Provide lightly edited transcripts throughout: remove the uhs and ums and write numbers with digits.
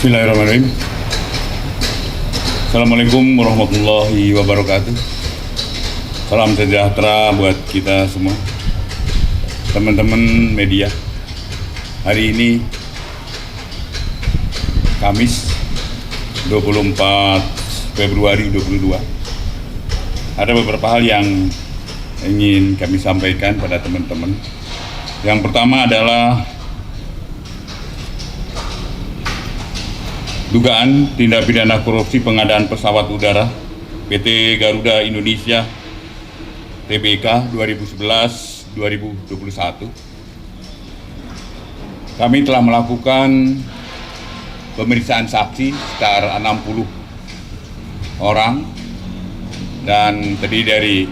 Bismillahirrahmanirrahim. Assalamualaikum warahmatullahi wabarakatuh. Salam sejahtera buat kita semua, teman-teman media. Hari ini Kamis 24 Februari 2022. Ada beberapa hal yang ingin kami sampaikan pada teman-teman. Yang pertama adalah dugaan tindak pidana korupsi pengadaan pesawat udara PT Garuda Indonesia Tbk 2011-2021. Kami telah melakukan pemeriksaan saksi sekitar 60 orang dan terdiri dari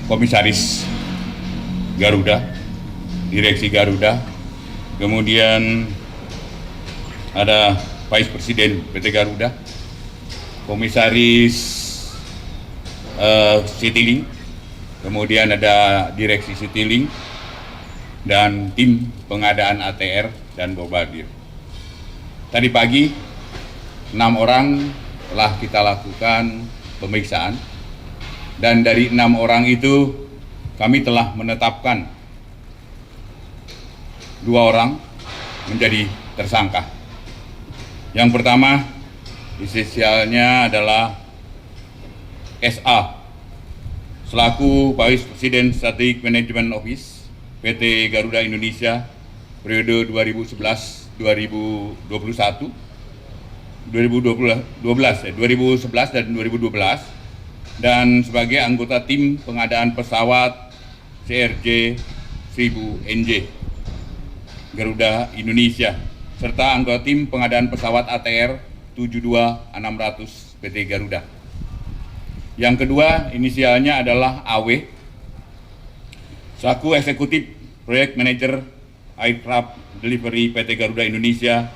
komisaris Garuda, direksi Garuda, kemudian ada Vice Presiden PT Garuda, komisaris Citylink, kemudian ada direksi Citylink, dan tim pengadaan ATR dan Bombardier. Tadi pagi 6 orang telah kita lakukan pemeriksaan, dan dari 6 orang itu kami telah menetapkan 2 orang menjadi tersangka. Yang pertama, inisialnya adalah SA, selaku Vice President Strategic Management Office PT Garuda Indonesia periode 2011 dan 2012, dan sebagai anggota tim pengadaan pesawat CRJ 1000 NJ Garuda Indonesia, serta anggota tim pengadaan pesawat ATR 72600 PT Garuda. Yang kedua, inisialnya adalah AW, selaku eksekutif proyek manajer Aircraft Delivery PT Garuda Indonesia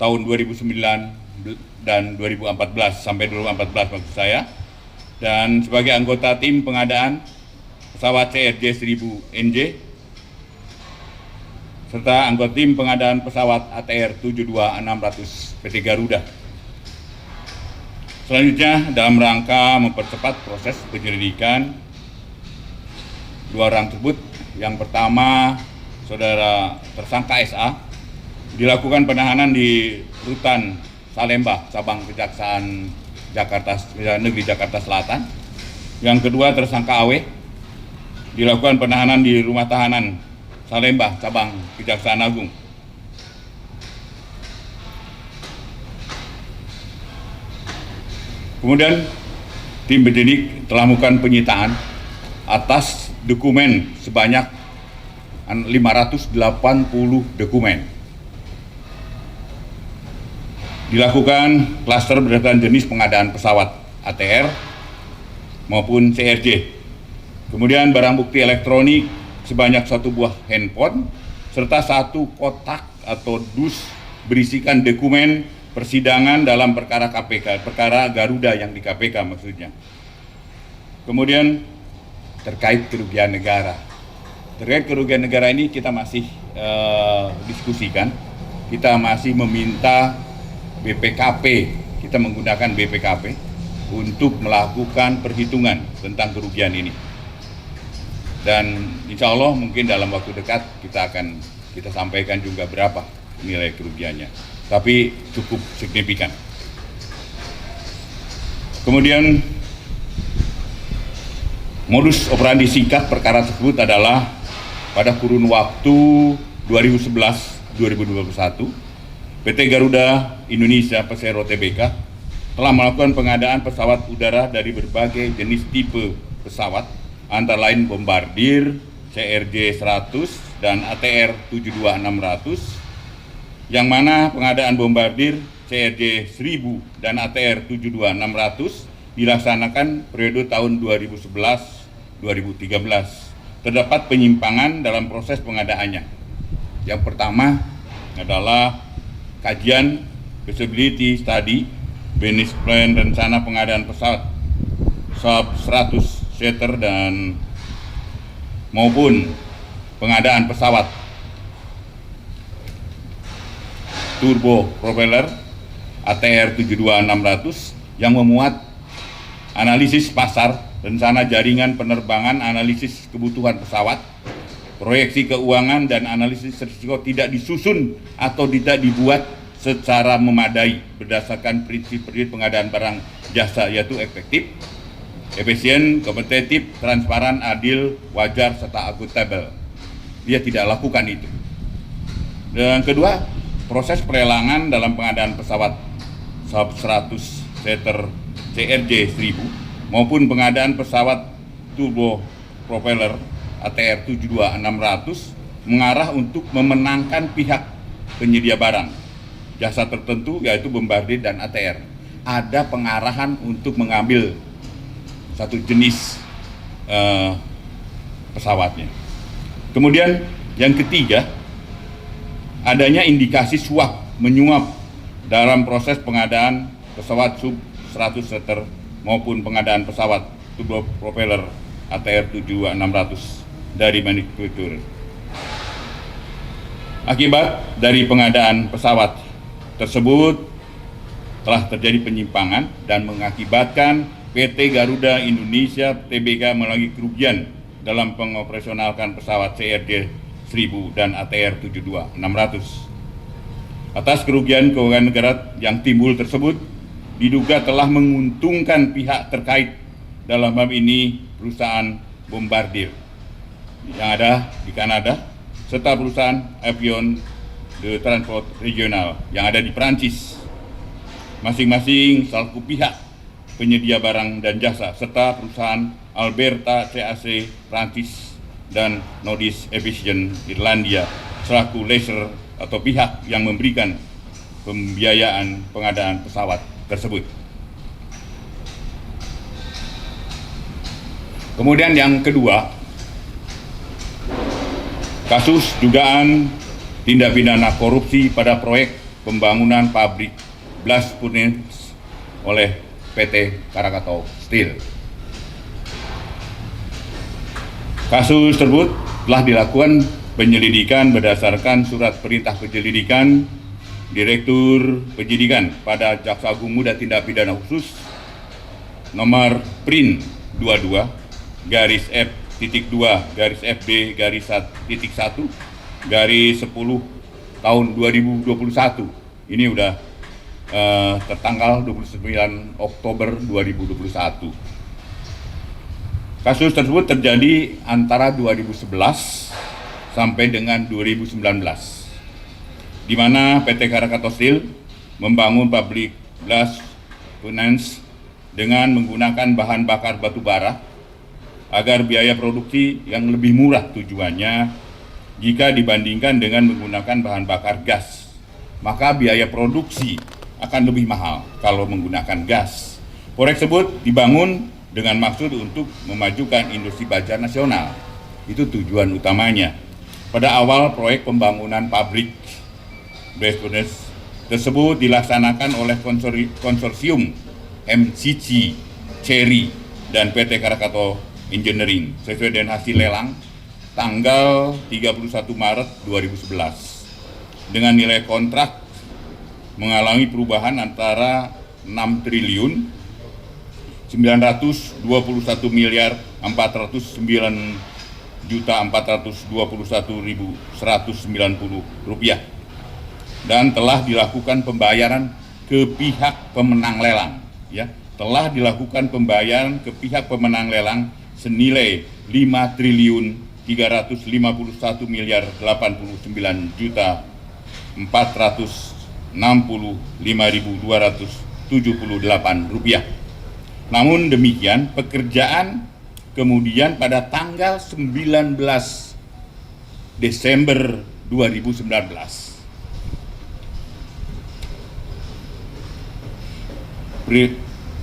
tahun 2009 dan 2014 sampai 2014 maksud saya, dan sebagai anggota tim pengadaan pesawat CRJ 1000 NJ serta anggota tim pengadaan pesawat ATR 72600 PT Garuda. Selanjutnya, dalam rangka mempercepat proses penyelidikan 2 orang tersebut, yang pertama saudara tersangka SA dilakukan penahanan di Rutan Salemba, cabang Kejaksaan Negeri Jakarta Selatan. Yang kedua, tersangka AW dilakukan penahanan di Rumah Tahanan Salemba, cabang Kejaksaan Agung. Kemudian tim penyidik telah melakukan penyitaan atas dokumen sebanyak 580 dokumen. Dilakukan klaster berdasarkan jenis pengadaan pesawat ATR maupun CRJ. Kemudian barang bukti elektronik sebanyak 1 buah handphone serta 1 kotak atau dus berisikan dokumen persidangan dalam perkara KPK, perkara Garuda yang di KPK maksudnya. Kemudian terkait kerugian negara. Terkait kerugian negara ini kita masih diskusikan. Kita masih meminta BPKP, kita menggunakan BPKP untuk melakukan perhitungan tentang kerugian ini. Dan insya Allah mungkin dalam waktu dekat kita sampaikan juga berapa nilai kerugiannya, tapi cukup signifikan. Kemudian modus operandi singkat perkara tersebut adalah pada kurun waktu 2011-2021 PT Garuda Indonesia Persero Tbk telah melakukan pengadaan pesawat udara dari berbagai jenis tipe pesawat, antara lain Bombardier, CRJ 100, dan ATR 72600, yang mana pengadaan Bombardier, CRJ 1000, dan ATR 72600 dilaksanakan periode tahun 2011-2013. Terdapat penyimpangan dalam proses pengadaannya. Yang pertama adalah kajian feasibility study, business plan rencana pengadaan pesawat Saab 100 seater dan maupun pengadaan pesawat turbo propeller ATR 72600 yang memuat analisis pasar, rencana jaringan penerbangan, analisis kebutuhan pesawat, proyeksi keuangan, dan analisis risiko tidak disusun atau tidak dibuat secara memadai berdasarkan prinsip-prinsip pengadaan barang jasa, yaitu efektif, efisien, kompetitif, transparan, adil, wajar, serta akuntabel. Dia tidak lakukan itu. Dan kedua, proses pelelangan dalam pengadaan pesawat sub 100 seater CRJ 1000 maupun pengadaan pesawat turbo propeller ATR 72600 mengarah untuk memenangkan pihak penyedia barang jasa tertentu, yaitu Bombardier dan ATR. Ada pengarahan untuk mengambil satu jenis pesawatnya. Kemudian yang ketiga, adanya indikasi suap menyuap dalam proses pengadaan pesawat sub 100 seater maupun pengadaan pesawat turbo propeller ATR 72600 dari manufaktur. Akibat dari pengadaan pesawat tersebut telah terjadi penyimpangan dan mengakibatkan PT Garuda Indonesia Tbk mengalami kerugian dalam pengoperasionalkan pesawat CRJ 1000 dan ATR 72600. Atas kerugian keuangan negara yang timbul tersebut diduga telah menguntungkan pihak terkait, dalam hal ini perusahaan Bombardier yang ada di Kanada serta perusahaan Avion de Transport Regional yang ada di Perancis, masing-masing selaku pihak penyedia barang dan jasa, serta perusahaan Alberta CAC Prancis dan Nodis Aviation Irlandia selaku lessor atau pihak yang memberikan pembiayaan pengadaan pesawat tersebut. Kemudian yang kedua, kasus dugaan tindak pidana korupsi pada proyek pembangunan pabrik blast furnace oleh PT Krakatau Steel. Kasus tersebut telah dilakukan penyelidikan berdasarkan surat perintah penyelidikan Direktur Penyidikan pada Jaksa Agung Muda Tindak Pidana Khusus nomor PRIN 22 garis F.2 garis FB garis 1.1 garis 10 tahun 2021. Ini udah tertanggal 29 Oktober 2021. Kasus tersebut terjadi antara 2011 sampai dengan 2019, di mana PT Krakatau Steel membangun pabrik blast furnace dengan menggunakan bahan bakar batu bara agar biaya produksi yang lebih murah tujuannya jika dibandingkan dengan menggunakan bahan bakar gas. Maka biaya produksi akan lebih mahal kalau menggunakan gas. Proyek tersebut dibangun dengan maksud untuk memajukan industri baja nasional. Itu tujuan utamanya. Pada awal proyek pembangunan pabrik blast furnace tersebut dilaksanakan oleh konsorsium MCC, Cherry, dan PT Krakatau Engineering sesuai dengan hasil lelang tanggal 31 Maret 2011 dengan nilai kontrak mengalami perubahan antara 6 triliun 921 miliar 409 juta 421.190 rupiah dan telah dilakukan pembayaran ke pihak pemenang lelang, ya, telah dilakukan pembayaran ke pihak pemenang lelang senilai 5 triliun 351 miliar 89 juta 465.278 rupiah. Namun demikian, pekerjaan kemudian pada tanggal 19 Desember 2019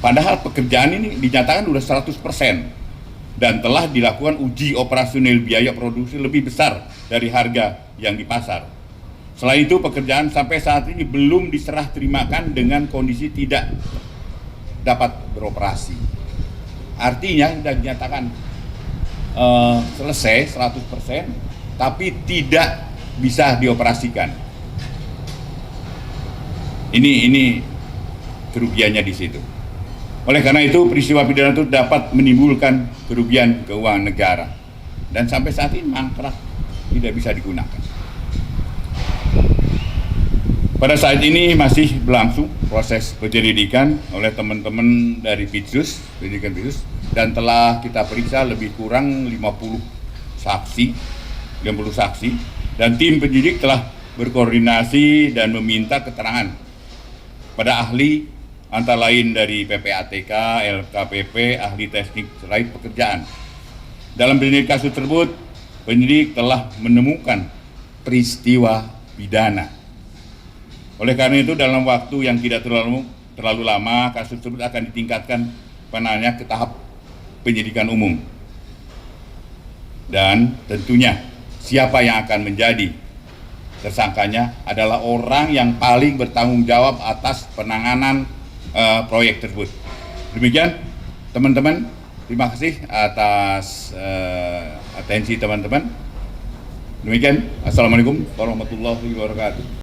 padahal pekerjaan ini dinyatakan sudah 100% dan telah dilakukan uji operasional biaya produksi lebih besar dari harga yang di pasar. Selain itu, pekerjaan sampai saat ini belum diserah terimakan dengan kondisi tidak dapat beroperasi. Artinya sudah dinyatakan selesai 100%, tapi tidak bisa dioperasikan. Ini kerugiannya di situ. Oleh karena itu peristiwa pidana itu dapat menimbulkan kerugian keuangan negara dan sampai saat ini mangkrak, tidak bisa digunakan. Pada saat ini masih berlangsung proses penyelidikan oleh teman-teman dari Pitsus, penyidikan Pitsus, dan telah kita periksa lebih kurang 50 saksi, dan tim penyidik telah berkoordinasi dan meminta keterangan pada ahli antara lain dari PPATK, LKPP, ahli teknik terkait pekerjaan. Dalam penyidik kasus tersebut, penyidik telah menemukan peristiwa pidana. Oleh karena itu, dalam waktu yang tidak terlalu lama, kasus tersebut akan ditingkatkan penanganannya ke tahap penyidikan umum. Dan tentunya siapa yang akan menjadi tersangkanya adalah orang yang paling bertanggung jawab atas penanganan proyek tersebut. Demikian teman-teman, terima kasih atas atensi teman-teman. Demikian, assalamualaikum warahmatullahi wabarakatuh.